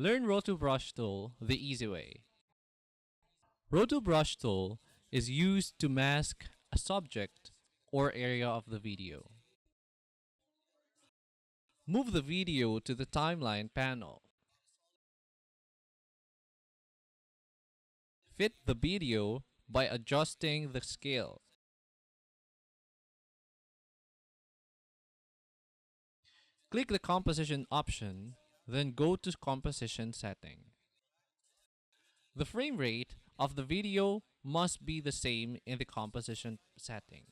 Learn Roto Brush Tool the easy way. Roto Brush Tool is used to mask a subject or area of the video. Move the video to the timeline panel. Fit the video by adjusting the scale. Click the composition option, then go to composition setting. The frame rate of the video must be the same in the composition setting.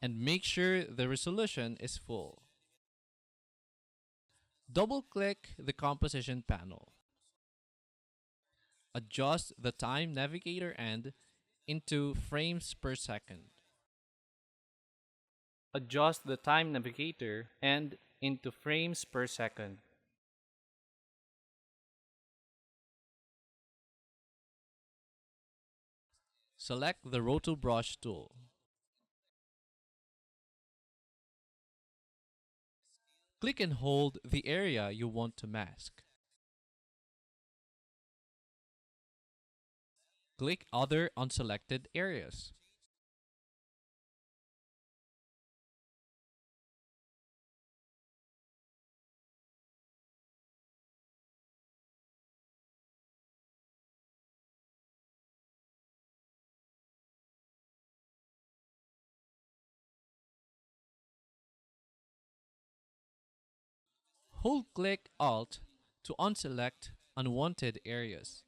And make sure the resolution is full. Double-click the composition panel. Adjust the time navigator end into frames per second. Adjust the time navigator end into frames per second. Select the Roto Brush tool. Click and hold the area you want to mask. Click Other unselected areas. Hold-click Alt to unselect unwanted areas.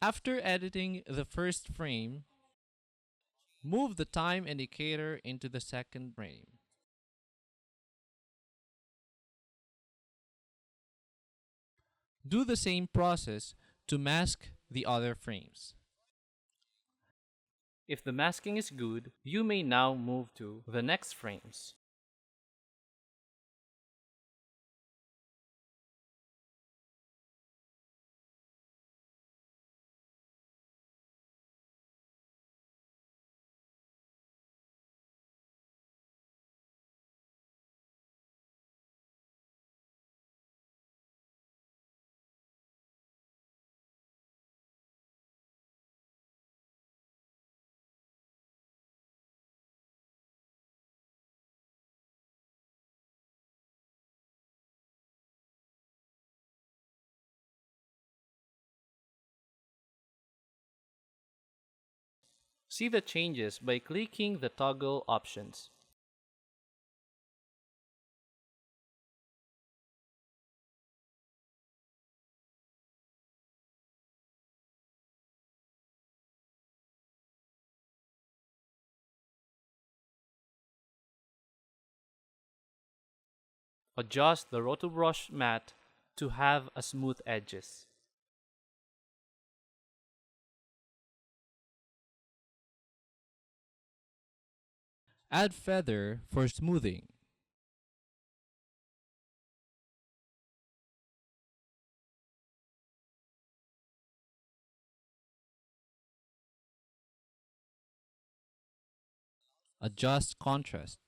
After editing the first frame, move the time indicator into the second frame. Do the same process to mask the other frames. If the masking is good, you may now move to the next frames. See the changes by clicking the toggle options. Adjust the Roto Brush mat to have a smooth edges. Add feather for smoothing. Adjust contrast.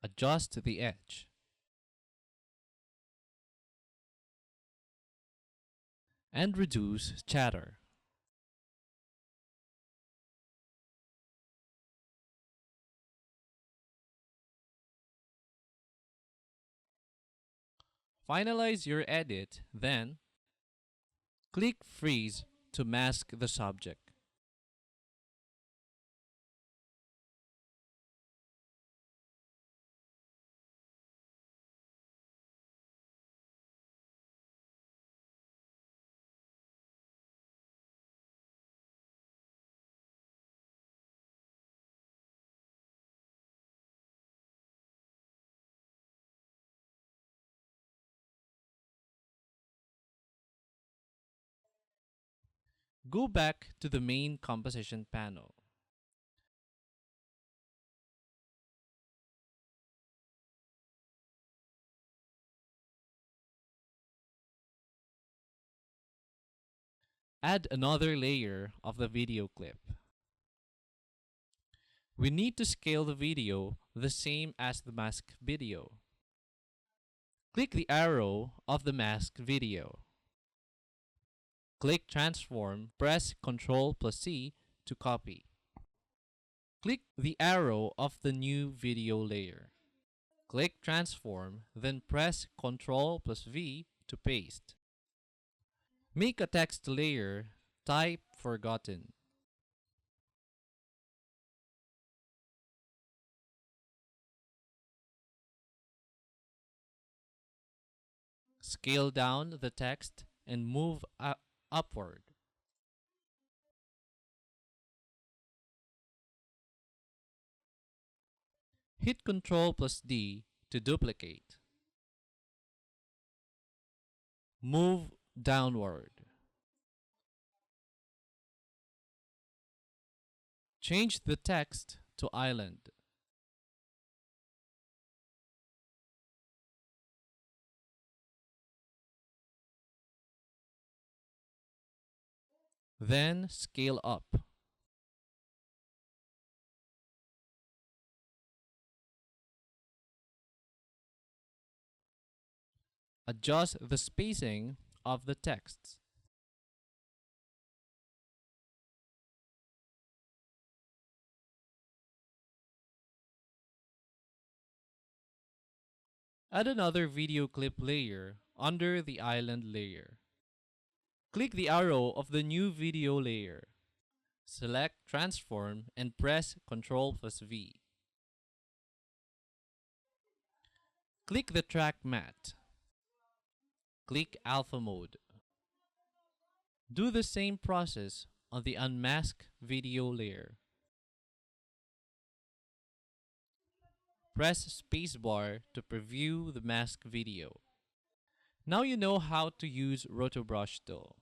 Adjust the edge. And reduce chatter. Finalize your edit, then click Freeze to mask the subject. Go back to the main composition panel. Add another layer of the video clip. We need to scale the video the same as the mask video. Click the arrow of the mask video. Click Transform, press Ctrl plus C to copy. Click the arrow of the new video layer. Click Transform, then press Ctrl plus V to paste. Make a text layer, type Forgotten. Scale down the text and move upward. Hit Ctrl plus D to duplicate. Move downward. Change the text to Island. Then scale up. Adjust the spacing of the texts. Add another video clip layer under the island layer. Click the arrow of the new video layer. Select Transform and press Ctrl plus V. Click the track matte. Click Alpha Mode. Do the same process on the unmasked video layer. Press spacebar to preview the mask video. Now you know how to use Roto brush tool.